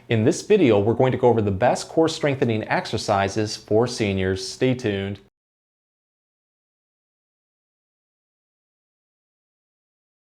In this video, we're going to go over the best core strengthening exercises for seniors. Stay tuned.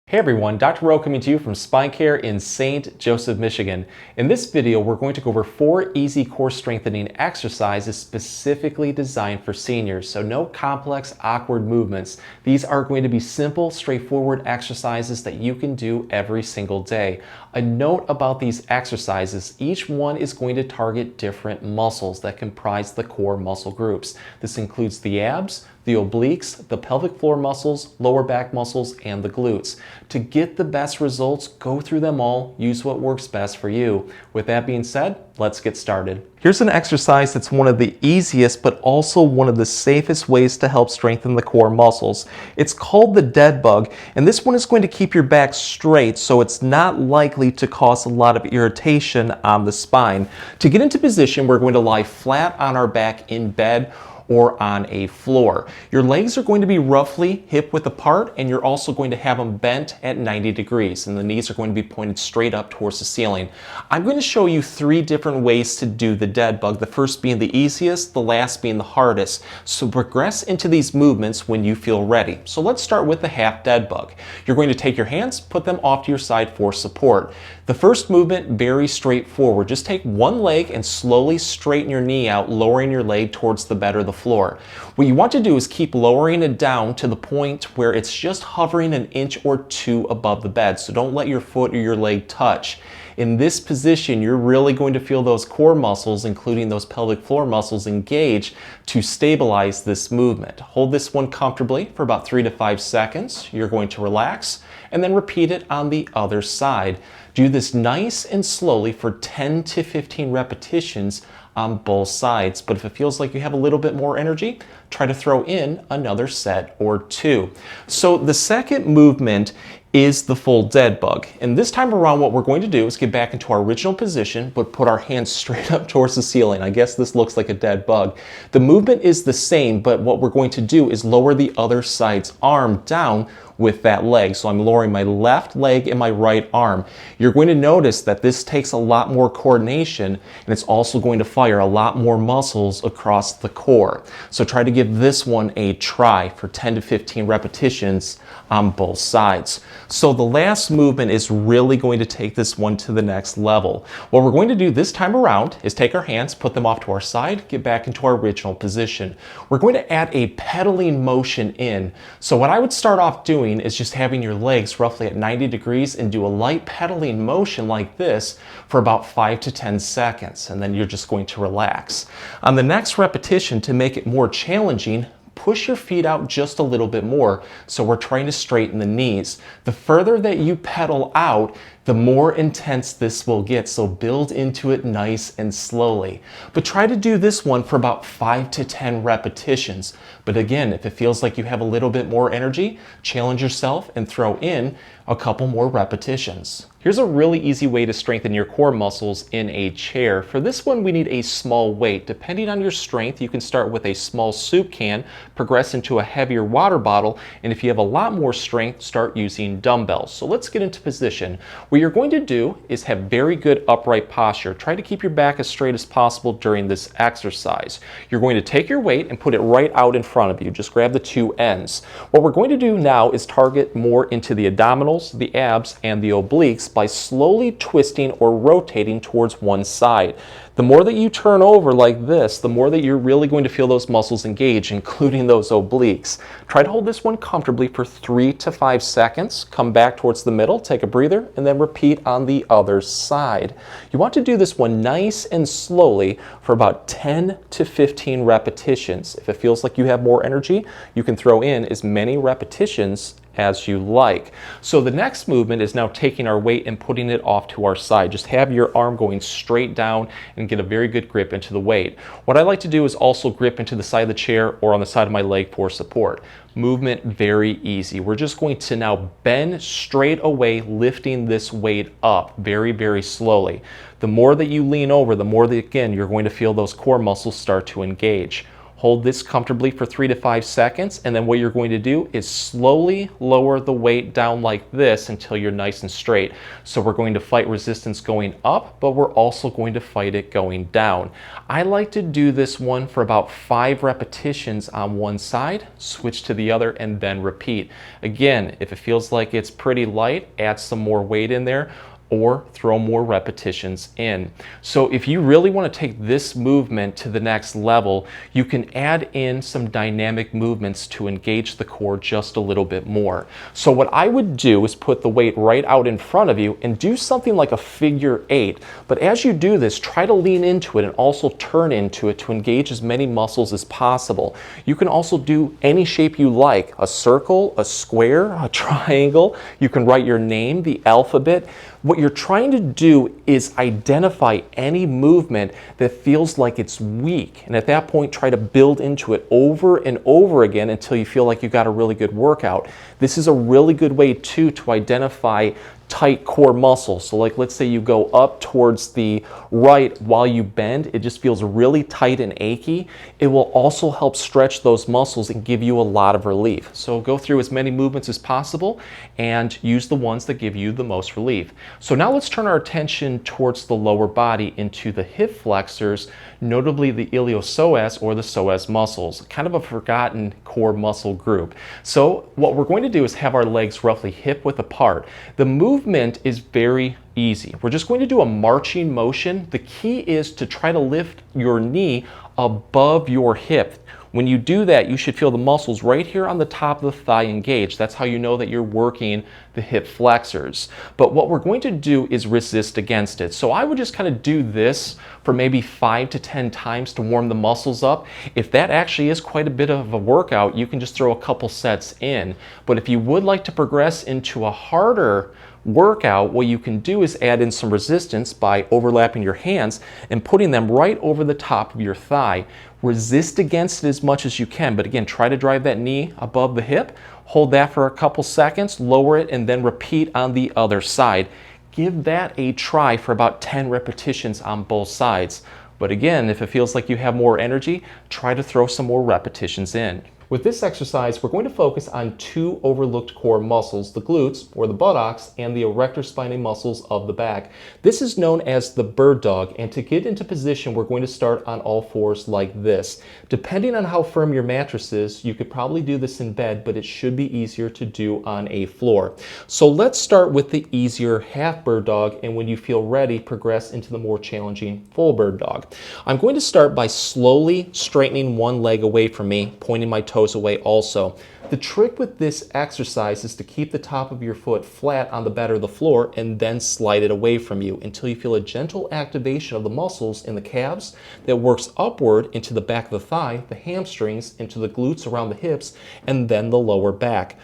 Hey everyone, Dr. Rowe coming to you from SpineCare in St. Joseph, Michigan. In this video, we're going to go over 4 easy core strengthening exercises specifically designed for seniors. So no complex, awkward movements. These are going to be simple, straightforward exercises that you can do every single day. A note about these exercises, each one is going to target different muscles that comprise the core muscle groups. This includes the abs, the obliques, the pelvic floor muscles, lower back muscles, and the glutes. To get the best results, go through them all, use what works best for you. With that being said, let's get started. Here's an exercise that's one of the easiest but also one of the safest ways to help strengthen the core muscles. It's called the dead bug, and this one is going to keep your back straight so it's not likely to cause a lot of irritation on the spine. To get into position, we're going to lie flat on our back in bed or on a floor. Your legs are going to be roughly hip width apart, and you're also going to have them bent at 90 degrees, and the knees are going to be pointed straight up towards the ceiling. I'm going to show you 3 different ways to do the dead bug, the first being the easiest, the last being the hardest. So progress into these movements when you feel ready. So let's start with the half dead bug. You're going to take your hands, put them off to your side for support. The first movement, very straightforward. Just take one leg and slowly straighten your knee out, lowering your leg towards the bed or the floor. What you want to do is keep lowering it down to the point where it's just hovering an inch or 2 above the bed. So don't let your foot or your leg touch. In this position, you're really going to feel those core muscles, including those pelvic floor muscles, engage to stabilize this movement. Hold this one comfortably for about 3 to 5 seconds. You're going to relax and then repeat it on the other side. Do this nice and slowly for 10 to 15 repetitions on both sides. But if it feels like you have a little bit more energy, try to throw in another set or 2. So the second movement is the full dead bug. And this time around, what we're going to do is get back into our original position, but put our hands straight up towards the ceiling. I guess this looks like a dead bug. The movement is the same, but what we're going to do is lower the other side's arm down with that leg. So I'm lowering my left leg and my right arm. You're going to notice that this takes a lot more coordination, and it's also going to fire a lot more muscles across the core. So try to give this one a try for 10 to 15 repetitions on both sides. So the last movement is really going to take this one to the next level. What we're going to do this time around is take our hands, put them off to our side, get back into our original position. We're going to add a pedaling motion in. So what I would start off doing is just having your legs roughly at 90 degrees and do a light pedaling motion like this for about 5 to 10 seconds, and then you're just going to relax. On the next repetition, to make it more challenging, push your feet out just a little bit more. So we're trying to straighten the knees. The further that you pedal out, the more intense this will get. So build into it nice and slowly. But try to do this one for about 5 to 10 repetitions. But again, if it feels like you have a little bit more energy, challenge yourself and throw in a couple more repetitions. Here's a really easy way to strengthen your core muscles in a chair. For this one, we need a small weight. Depending on your strength, you can start with a small soup can, progress into a heavier water bottle, and if you have a lot more strength, start using dumbbells. So let's get into position. What you're going to do is have very good upright posture. Try to keep your back as straight as possible during this exercise. You're going to take your weight and put it right out in front of you. Just grab the 2 ends. What we're going to do now is target more into the abdominals, the abs, and the obliques by slowly twisting or rotating towards one side. The more that you turn over like this, the more that you're really going to feel those muscles engage, including those obliques. Try to hold this one comfortably for 3 to 5 seconds. Come back towards the middle, take a breather, and then repeat on the other side. You want to do this one nice and slowly for about 10 to 15 repetitions. If it feels like you have more energy, you can throw in as many repetitions as you like. So the next movement is now taking our weight and putting it off to our side. Just have your arm going straight down and get a very good grip into the weight. What I like to do is also grip into the side of the chair or on the side of my leg for support. Movement very easy. We're just going to now bend straight away, lifting this weight up very, very slowly. The more that you lean over, the more that, again, you're going to feel those core muscles start to engage. Hold this comfortably for 3 to 5 seconds, and then what you're going to do is slowly lower the weight down like this until you're nice and straight. So we're going to fight resistance going up, but we're also going to fight it going down. I like to do this one for about 5 repetitions on one side, switch to the other, and then repeat. Again, if it feels like it's pretty light, add some more weight in there, or throw more repetitions in. So if you really want to take this movement to the next level, you can add in some dynamic movements to engage the core just a little bit more. So what I would do is put the weight right out in front of you and do something like a figure 8. But as you do this, try to lean into it and also turn into it to engage as many muscles as possible. You can also do any shape you like, a circle, a square, a triangle. You can write your name, the alphabet. What you're trying to do is identify any movement that feels like it's weak, and at that point try to build into it over and over again until you feel like you got a really good workout. This is a really good way too to identify tight core muscles. So like, let's say you go up towards the right while you bend, it just feels really tight and achy. It will also help stretch those muscles and give you a lot of relief. So go through as many movements as possible and use the ones that give you the most relief. So now let's turn our attention towards the lower body into the hip flexors, notably the iliopsoas or the psoas muscles, kind of a forgotten core muscle group. So what we're going to do is have our legs roughly hip width apart. The movement is very easy. We're just going to do a marching motion. The key is to try to lift your knee above your hip. When you do that, you should feel the muscles right here on the top of the thigh engaged. That's how you know that you're working the hip flexors. But what we're going to do is resist against it. So I would just kind of do this for maybe 5 to 10 times to warm the muscles up. If that actually is quite a bit of a workout, you can just throw a couple sets in. But if you would like to progress into a harder workout, what you can do is add in some resistance by overlapping your hands and putting them right over the top of your thigh. Resist against it as much as you can, but again, try to drive that knee above the hip. Hold that for a couple seconds, lower it, and then repeat on the other side. Give that a try for about 10 repetitions on both sides. But again, if it feels like you have more energy, try to throw some more repetitions in. With this exercise, we're going to focus on 2 overlooked core muscles, the glutes, or the buttocks, and the erector spinae muscles of the back. This is known as the bird dog, and to get into position, we're going to start on all fours like this. Depending on how firm your mattress is, you could probably do this in bed, but it should be easier to do on a floor. So let's start with the easier half bird dog, and when you feel ready, progress into the more challenging full bird dog. I'm going to start by slowly straightening one leg away from me, pointing my toes away also. The trick with this exercise is to keep the top of your foot flat on the bed or the floor and then slide it away from you until you feel a gentle activation of the muscles in the calves that works upward into the back of the thigh, the hamstrings, into the glutes around the hips, and then the lower back.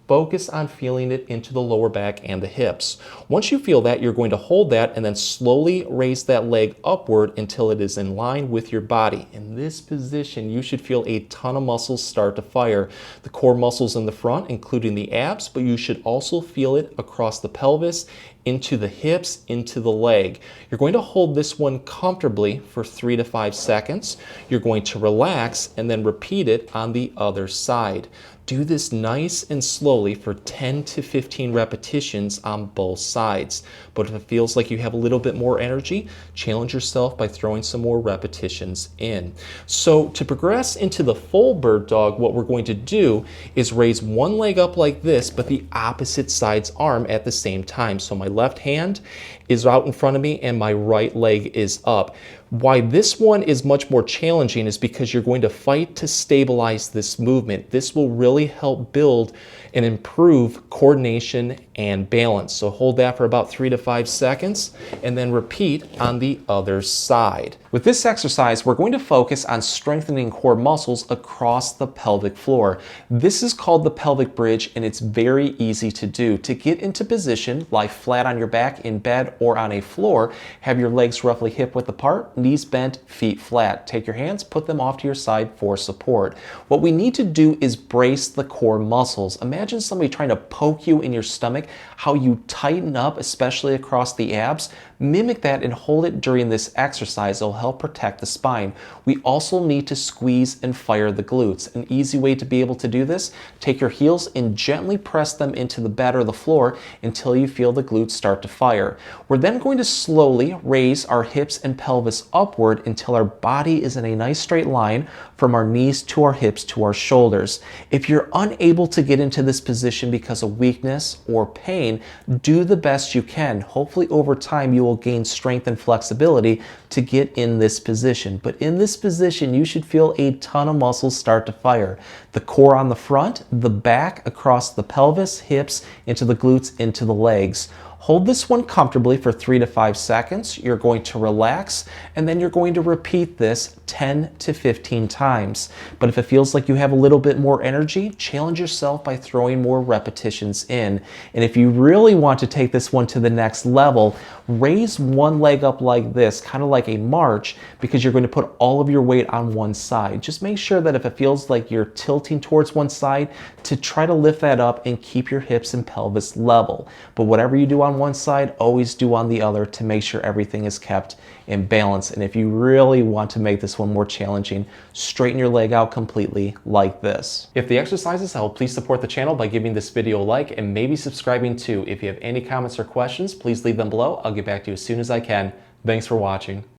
Focus on feeling it into the lower back and the hips. Once you feel that, you're going to hold that and then slowly raise that leg upward until it is in line with your body. In this position, you should feel a ton of muscles start to fire. The core muscles in the front, including the abs, but you should also feel it across the pelvis, into the hips, into the leg. You're going to hold this one comfortably for 3 to 5 seconds. You're going to relax and then repeat it on the other side. Do this nice and slowly for 10 to 15 repetitions on both sides. But if it feels like you have a little bit more energy, challenge yourself by throwing some more repetitions in. So to progress into the full bird dog, what we're going to do is raise one leg up like this, but the opposite side's arm at the same time. So my left hand is out in front of me and my right leg is up. Why this one is much more challenging is because you're going to fight to stabilize this movement. This will really help build and improve coordination and balance. So hold that for about 3 to 5 seconds and then repeat on the other side. With this exercise, we're going to focus on strengthening core muscles across the pelvic floor. This is called the pelvic bridge, and it's very easy to do. To get into position, lie flat on your back in bed or on a floor. Have your legs roughly hip width apart, knees bent, feet flat. Take your hands, put them off to your side for support. What we need to do is brace the core muscles. Imagine somebody trying to poke you in your stomach, how you tighten up, especially across the abs. Mimic that and hold it during this exercise. It'll help protect the spine. We also need to squeeze and fire the glutes. An easy way to be able to do this, take your heels and gently press them into the bed or the floor until you feel the glutes start to fire. We're then going to slowly raise our hips and pelvis upward until our body is in a nice straight line from our knees to our hips to our shoulders. If you're unable to get into this position because of weakness or pain, do the best you can. Hopefully over time you will gain strength and flexibility to get in this position. But in this position, you should feel a ton of muscles start to fire. The core on the front, the back, across the pelvis, hips, into the glutes, into the legs. Hold this one comfortably for 3 to 5 seconds. You're going to relax, and then you're going to repeat this 10 to 15 times. But if it feels like you have a little bit more energy, challenge yourself by throwing more repetitions in. And if you really want to take this one to the next level, raise one leg up like this, kind of like a march, because you're going to put all of your weight on one side. Just make sure that if it feels like you're tilting towards one side, to try to lift that up and keep your hips and pelvis level. But whatever you do on one side, always do on the other to make sure everything is kept in balance. And if you really want to make this one more challenging, straighten your leg out completely like this. If the exercises help, please support the channel by giving this video a like and maybe subscribing too. If you have any comments or questions, please leave them below. I'll get back to you as soon as I can. Thanks for watching.